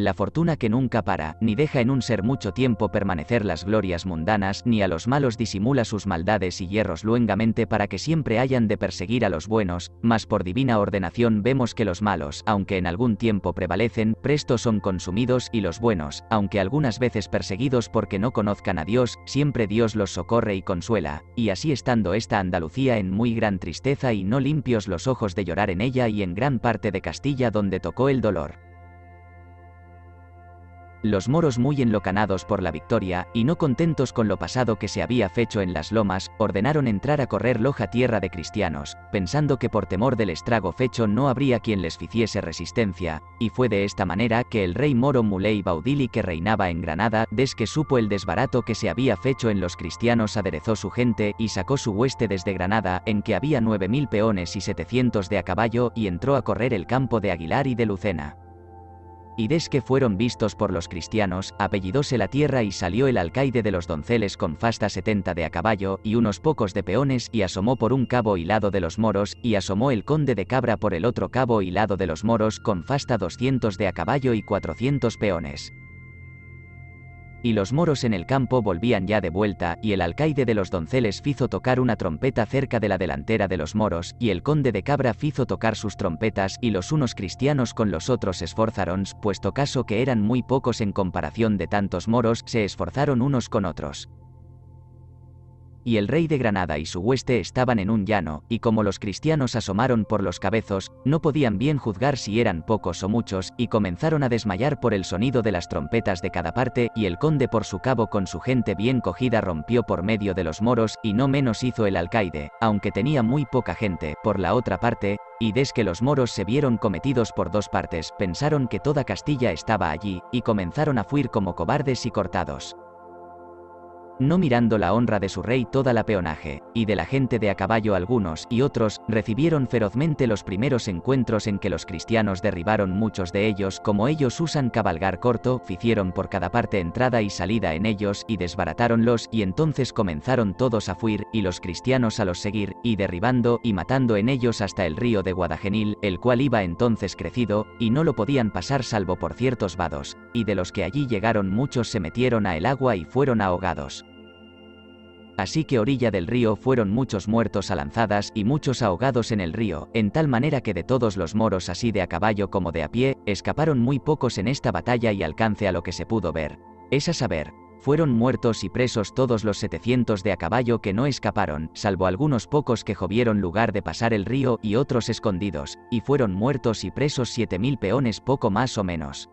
la fortuna que nunca para, ni deja en un ser mucho tiempo permanecer las glorias mundanas, ni a los malos disimula sus maldades y hierros luengamente para que siempre hayan de perseguir a los buenos, mas por divina ordenación vemos que los malos, aunque en algún tiempo prevalecen, presto son consumidos, y los buenos, aunque algunas veces perseguidos porque no conozcan a Dios, siempre Dios los socorre y consuela, y así estando esta Andalucía en muy gran tristeza y no limpios los ojos de llorar en ella y en gran parte de Castilla donde tocó el dolor. Los moros muy enlocanados por la victoria, y no contentos con lo pasado que se había fecho en las lomas, ordenaron entrar a correr Loja tierra de cristianos, pensando que por temor del estrago fecho no habría quien les ficiese resistencia, y fue de esta manera que el rey moro Muley Baudili que reinaba en Granada, des que supo el desbarato que se había fecho en los cristianos aderezó su gente, y sacó su hueste desde Granada, en que había 9000 peones y 700 de a caballo, y entró a correr el campo de Aguilar y de Lucena. Y des que fueron vistos por los cristianos, apellidóse la tierra y salió el alcaide de los donceles con fasta 70 de a caballo, y unos pocos de peones, y asomó por un cabo hilado de los moros, y asomó el conde de Cabra por el otro cabo hilado de los moros con fasta 200 de a caballo y 400 peones. Y los moros en el campo volvían ya de vuelta, y el alcaide de los donceles fizo tocar una trompeta cerca de la delantera de los moros, y el conde de Cabra fizo tocar sus trompetas, y los unos cristianos con los otros esforzaron, puesto caso que eran muy pocos en comparación de tantos moros, se esforzaron unos con otros. Y el rey de Granada y su hueste estaban en un llano, y como los cristianos asomaron por los cabezos, no podían bien juzgar si eran pocos o muchos, y comenzaron a desmayar por el sonido de las trompetas de cada parte, y el conde por su cabo con su gente bien cogida rompió por medio de los moros, y no menos hizo el alcaide, aunque tenía muy poca gente, por la otra parte, y des que los moros se vieron cometidos por dos partes, pensaron que toda Castilla estaba allí, y comenzaron a fuir como cobardes y cortados. No mirando la honra de su rey toda la peonaje, y de la gente de a caballo algunos y otros, recibieron ferozmente los primeros encuentros en que los cristianos derribaron muchos de ellos, como ellos usan cabalgar corto, ficieron por cada parte entrada y salida en ellos, y desbaratáronlos, y entonces comenzaron todos a fuir, y los cristianos a los seguir, y derribando y matando en ellos hasta el río de Guadagenil, el cual iba entonces crecido, y no lo podían pasar salvo por ciertos vados, y de los que allí llegaron muchos se metieron a el agua y fueron ahogados. Así que orilla del río fueron muchos muertos a lanzadas y muchos ahogados en el río, en tal manera que de todos los moros así de a caballo como de a pie, escaparon muy pocos en esta batalla y alcance a lo que se pudo ver. Es a saber, fueron muertos y presos todos los 700 de a caballo que no escaparon, salvo algunos pocos que jovieron lugar de pasar el río y otros escondidos, y fueron muertos y presos 7000 peones poco más o menos.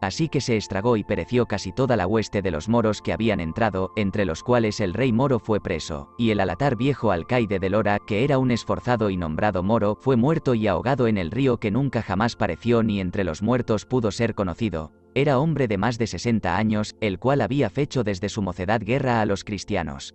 Así que se estragó y pereció casi toda la hueste de los moros que habían entrado, entre los cuales el rey moro fue preso, y el alatar viejo alcaide de Lora, que era un esforzado y nombrado moro, fue muerto y ahogado en el río que nunca jamás pareció ni entre los muertos pudo ser conocido. Era hombre de más de 60 años, el cual había fecho desde su mocedad guerra a los cristianos.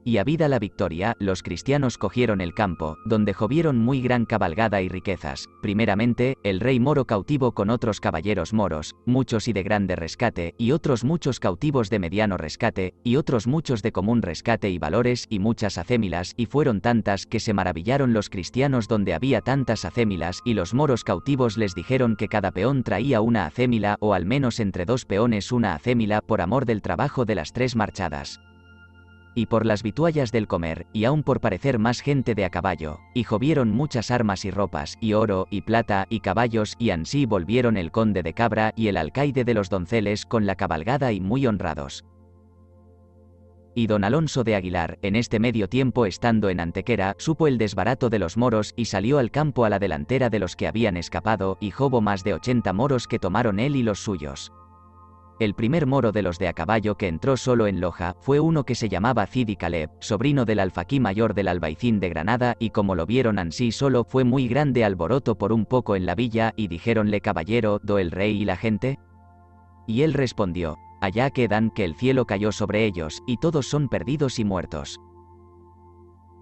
Y habida la victoria, los cristianos cogieron el campo, donde jovieron muy gran cabalgada y riquezas. Primeramente, el rey moro cautivo con otros caballeros moros, muchos y de grande rescate, y otros muchos cautivos de mediano rescate, y otros muchos de común rescate y valores, y muchas acémilas, y fueron tantas que se maravillaron los cristianos donde había tantas acémilas, y los moros cautivos les dijeron que cada peón traía una acémila, o al menos entre dos peones una acémila, por amor del trabajo de las 3 marchadas. Y por las vituallas del comer, y aun por parecer más gente de a caballo, y jovieron muchas armas y ropas, y oro, y plata, y caballos, y ansí volvieron el conde de Cabra, y el alcaide de los donceles con la cabalgada y muy honrados. Y don Alonso de Aguilar, en este medio tiempo estando en Antequera, supo el desbarato de los moros, y salió al campo a la delantera de los que habían escapado, y jobo más de 80 moros que tomaron él y los suyos. El primer moro de los de a caballo que entró solo en Loja, fue uno que se llamaba Cid y Caleb, sobrino del alfaquí mayor del albaicín de Granada, y como lo vieron ansí solo fue muy grande alboroto por un poco en la villa, y dijéronle: caballero, ¿do el rey y la gente? Y él respondió: allá quedan, que el cielo cayó sobre ellos, y todos son perdidos y muertos.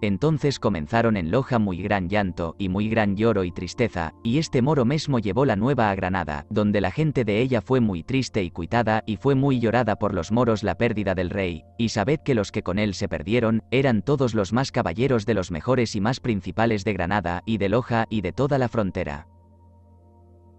Entonces comenzaron en Loja muy gran llanto, y muy gran lloro y tristeza, y este moro mesmo llevó la nueva a Granada, donde la gente de ella fue muy triste y cuitada, y fue muy llorada por los moros la pérdida del rey, y sabed que los que con él se perdieron, eran todos los más caballeros de los mejores y más principales de Granada, y de Loja, y de toda la frontera.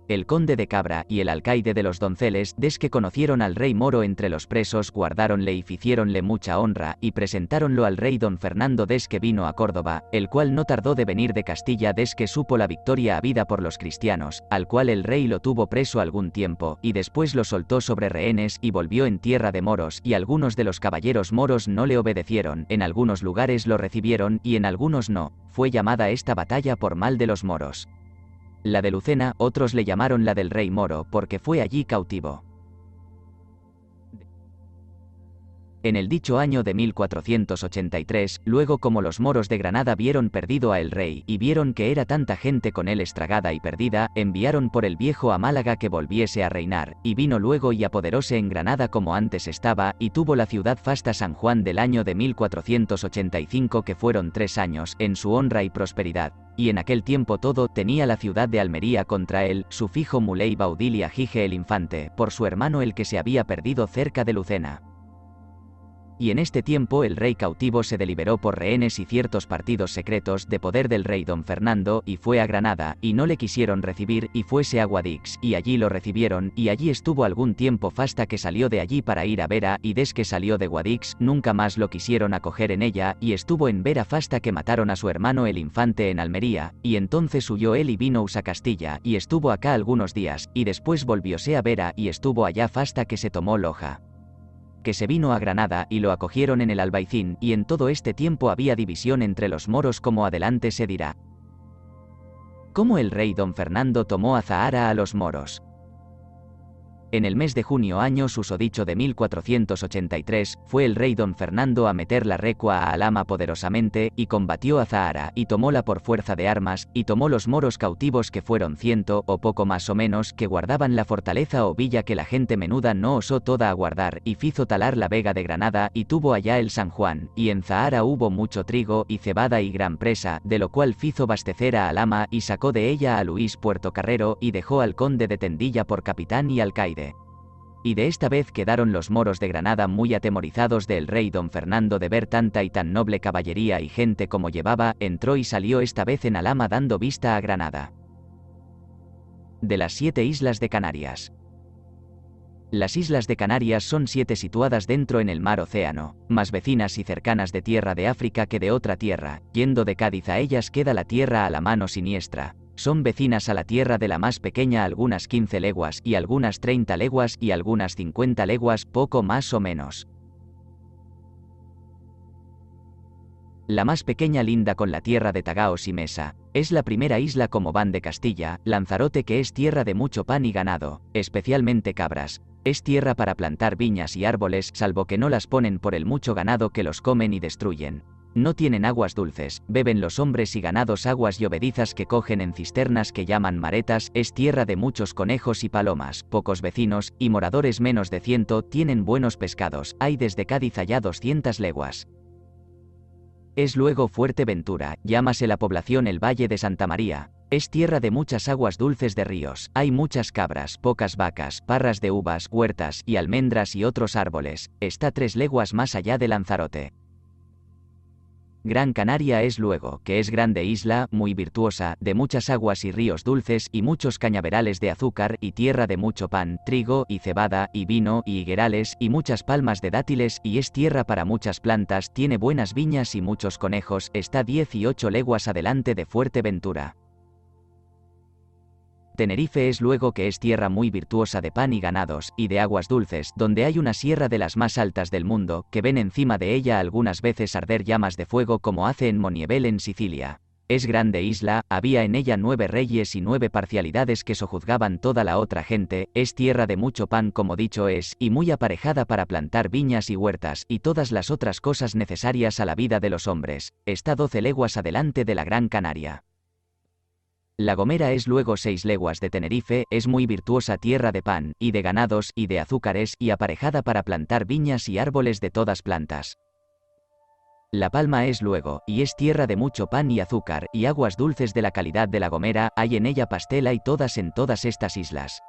El conde de Cabra y el alcaide de los Donceles, desque conocieron al rey moro entre los presos, guardáronle y ficiéronle mucha honra, y presentáronlo al rey don Fernando desque vino a Córdoba, el cual no tardó de venir de Castilla desque supo la victoria habida por los cristianos, al cual el rey lo tuvo preso algún tiempo, y después lo soltó sobre rehenes y volvió en tierra de moros, y algunos de los caballeros moros no le obedecieron, en algunos lugares lo recibieron, y en algunos no. Fue llamada esta batalla por mal de los moros. La de Lucena, otros le llamaron la del rey moro, porque fue allí cautivo. En el dicho año de 1483, luego como los moros de Granada vieron perdido a el rey, y vieron que era tanta gente con él estragada y perdida, enviaron por el viejo a Málaga que volviese a reinar, y vino luego y apoderóse en Granada como antes estaba, y tuvo la ciudad fasta San Juan del año de 1485 que fueron 3 años, en su honra y prosperidad. Y en aquel tiempo todo tenía la ciudad de Almería contra él, su fijo Muley Baudil y Agige el infante, por su hermano el que se había perdido cerca de Lucena. Y en este tiempo el rey cautivo se deliberó por rehenes y ciertos partidos secretos de poder del rey don Fernando, y fue a Granada, y no le quisieron recibir, y fuese a Guadix, y allí lo recibieron, y allí estuvo algún tiempo fasta que salió de allí para ir a Vera, y desque salió de Guadix, nunca más lo quisieron acoger en ella, y estuvo en Vera fasta que mataron a su hermano el infante en Almería, y entonces huyó él y vino a Castilla, y estuvo acá algunos días, y después volvióse a Vera, y estuvo allá fasta que se tomó Loja. Que se vino a Granada y lo acogieron en el Albaicín, y en todo este tiempo había división entre los moros como adelante se dirá. Cómo el rey don Fernando tomó a Zahara a los moros. En el mes de junio año susodicho de 1483, fue el rey don Fernando a meter la recua a Alhama poderosamente, y combatió a Zahara, y tomóla por fuerza de armas, y tomó los moros cautivos que fueron 100, o poco más o menos, que guardaban la fortaleza o villa que la gente menuda no osó toda a guardar, y fizo talar la vega de Granada, y tuvo allá el San Juan, y en Zahara hubo mucho trigo, y cebada y gran presa, de lo cual fizo bastecer a Alhama, y sacó de ella a Luis Puertocarrero, y dejó al conde de Tendilla por capitán y alcaide. Y de esta vez quedaron los moros de Granada muy atemorizados del rey don Fernando de ver tanta y tan noble caballería y gente como llevaba, entró y salió esta vez en Alhama dando vista a Granada. De las 7 islas de Canarias. Las islas de Canarias son 7 situadas dentro en el mar Océano, más vecinas y cercanas de tierra de África que de otra tierra, yendo de Cádiz a ellas queda la tierra a la mano siniestra. Son vecinas a la tierra de la más pequeña algunas 15 leguas, y algunas 30 leguas, y algunas 50 leguas, poco más o menos. La más pequeña linda con la tierra de Tagaos y Mesa, es la primera isla como van de Castilla, Lanzarote que es tierra de mucho pan y ganado, especialmente cabras. Es tierra para plantar viñas y árboles, salvo que no las ponen por el mucho ganado que los comen y destruyen. No tienen aguas dulces, beben los hombres y ganados aguas llovedizas que cogen en cisternas que llaman maretas, es tierra de muchos conejos y palomas, pocos vecinos, y moradores menos de 100, tienen buenos pescados, hay desde Cádiz allá 200 leguas. Es luego Fuerteventura, llámase la población el Valle de Santa María. Es tierra de muchas aguas dulces de ríos, hay muchas cabras, pocas vacas, parras de uvas, huertas y almendras y otros árboles, está 3 leguas más allá de Lanzarote. Gran Canaria es luego, que es grande isla, muy virtuosa, de muchas aguas y ríos dulces y muchos cañaverales de azúcar y tierra de mucho pan, trigo y cebada y vino y higuerales y muchas palmas de dátiles y es tierra para muchas plantas, tiene buenas viñas y muchos conejos, está 18 leguas adelante de Fuerteventura. Tenerife es luego que es tierra muy virtuosa de pan y ganados, y de aguas dulces, donde hay una sierra de las más altas del mundo, que ven encima de ella algunas veces arder llamas de fuego como hace en Moniebel en Sicilia. Es grande isla, había en ella 9 reyes y 9 parcialidades que sojuzgaban toda la otra gente, es tierra de mucho pan como dicho es, y muy aparejada para plantar viñas y huertas, y todas las otras cosas necesarias a la vida de los hombres, está 12 leguas adelante de la Gran Canaria. La Gomera es luego 6 leguas de Tenerife, es muy virtuosa tierra de pan, y de ganados, y de azúcares, y aparejada para plantar viñas y árboles de todas plantas. La Palma es luego, y es tierra de mucho pan y azúcar, y aguas dulces de la calidad de La Gomera, hay en ella pastela y todas en todas estas islas.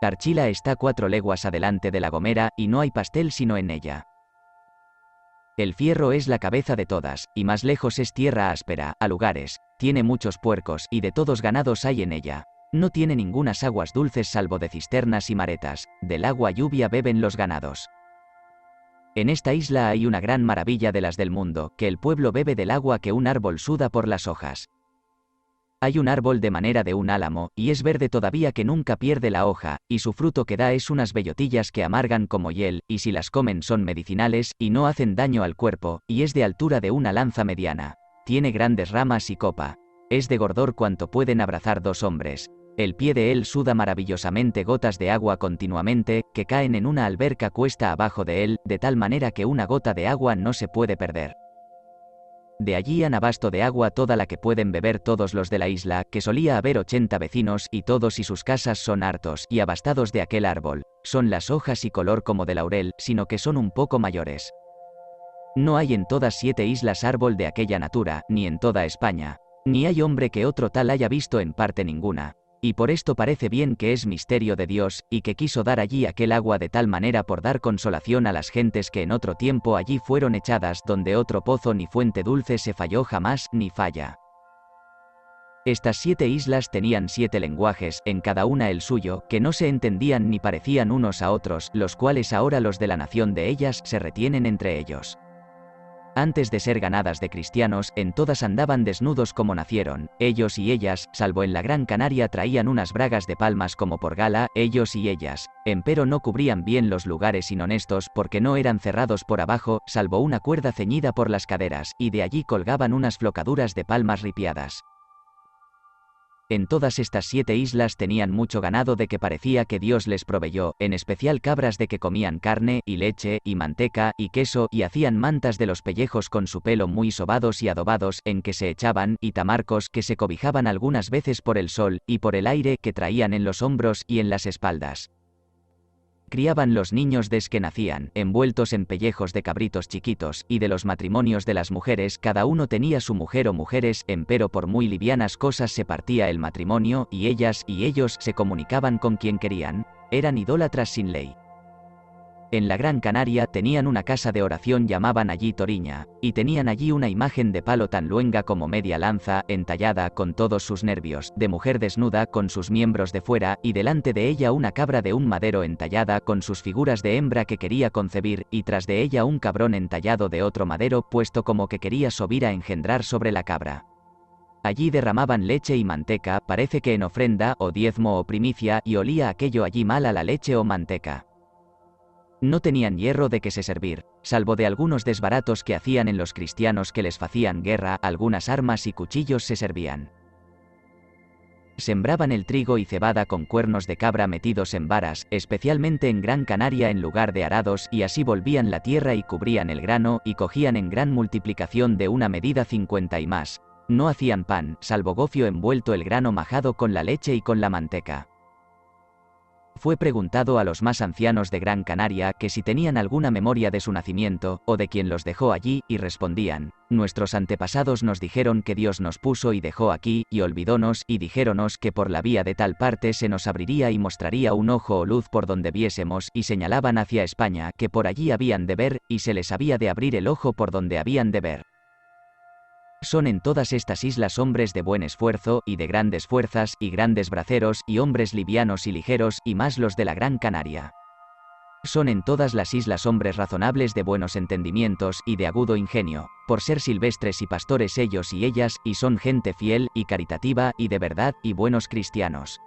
Archila está 4 leguas adelante de La Gomera, y no hay pastel sino en ella. El Fierro es la cabeza de todas, y más lejos es tierra áspera, a lugares, tiene muchos puercos, y de todos ganados hay en ella. No tiene ningunas aguas dulces salvo de cisternas y maretas, del agua lluvia beben los ganados. En esta isla hay una gran maravilla de las del mundo, que el pueblo bebe del agua que un árbol suda por las hojas. Hay un árbol de manera de un álamo, y es verde todavía que nunca pierde la hoja, y su fruto que da es unas bellotillas que amargan como hiel, y si las comen son medicinales, y no hacen daño al cuerpo, y es de altura de una lanza mediana. Tiene grandes ramas y copa. Es de gordor cuanto pueden abrazar dos hombres. El pie de él suda maravillosamente gotas de agua continuamente, que caen en una alberca cuesta abajo de él, de tal manera que una gota de agua no se puede perder. De allí han abasto de agua toda la que pueden beber todos los de la isla, que solía haber 80 vecinos, y todos y sus casas son hartos y abastados de aquel árbol. Son las hojas y color como de laurel, sino que son un poco mayores. No hay en todas 7 islas árbol de aquella natura, ni en toda España. Ni hay hombre que otro tal haya visto en parte ninguna. Y por esto parece bien que es misterio de Dios, y que quiso dar allí aquel agua de tal manera por dar consolación a las gentes que en otro tiempo allí fueron echadas, donde otro pozo ni fuente dulce se falló jamás, ni falla. Estas 7 islas tenían 7 lenguajes, en cada una el suyo, que no se entendían ni parecían unos a otros, los cuales ahora los de la nación de ellas se retienen entre ellos. Antes de ser ganadas de cristianos, en todas andaban desnudos como nacieron, ellos y ellas, salvo en la Gran Canaria traían unas bragas de palmas como por gala, ellos y ellas, empero no cubrían bien los lugares inhonestos porque no eran cerrados por abajo, salvo una cuerda ceñida por las caderas, y de allí colgaban unas flocaduras de palmas ripiadas. En todas estas 7 islas tenían mucho ganado de que parecía que Dios les proveyó, en especial cabras de que comían carne, y leche, y manteca, y queso, y hacían mantas de los pellejos con su pelo muy sobados y adobados, en que se echaban, y tamarcos que se cobijaban algunas veces por el sol, y por el aire que traían en los hombros y en las espaldas. Criaban los niños desde que nacían, envueltos en pellejos de cabritos chiquitos, y de los matrimonios de las mujeres cada uno tenía su mujer o mujeres, empero por muy livianas cosas se partía el matrimonio, y ellas y ellos se comunicaban con quien querían, eran idólatras sin ley. En la Gran Canaria tenían una casa de oración llamaban allí Toriña, y tenían allí una imagen de palo tan luenga como media lanza, entallada con todos sus nervios, de mujer desnuda con sus miembros de fuera, y delante de ella una cabra de un madero entallada con sus figuras de hembra que quería concebir, y tras de ella un cabrón entallado de otro madero puesto como que quería subir a engendrar sobre la cabra. Allí derramaban leche y manteca, parece que en ofrenda, o diezmo o primicia, y olía aquello allí mal a la leche o manteca. No tenían hierro de que se servir, salvo de algunos desbaratos que hacían en los cristianos que les hacían guerra, algunas armas y cuchillos se servían. Sembraban el trigo y cebada con cuernos de cabra metidos en varas, especialmente en Gran Canaria en lugar de arados, y así volvían la tierra y cubrían el grano, y cogían en gran multiplicación de una medida 50 y más. No hacían pan, salvo gofio envuelto el grano majado con la leche y con la manteca. Fue preguntado a los más ancianos de Gran Canaria que si tenían alguna memoria de su nacimiento, o de quien los dejó allí, y respondían, nuestros antepasados nos dijeron que Dios nos puso y dejó aquí, y olvidónos, y dijéronos que por la vía de tal parte se nos abriría y mostraría un ojo o luz por donde viésemos, y señalaban hacia España, que por allí habían de ver, y se les había de abrir el ojo por donde habían de ver. Son en todas estas islas hombres de buen esfuerzo, y de grandes fuerzas, y grandes braceros, y hombres livianos y ligeros, y más los de la Gran Canaria. Son en todas las islas hombres razonables de buenos entendimientos, y de agudo ingenio, por ser silvestres y pastores ellos y ellas, y son gente fiel, y caritativa, y de verdad, y buenos cristianos.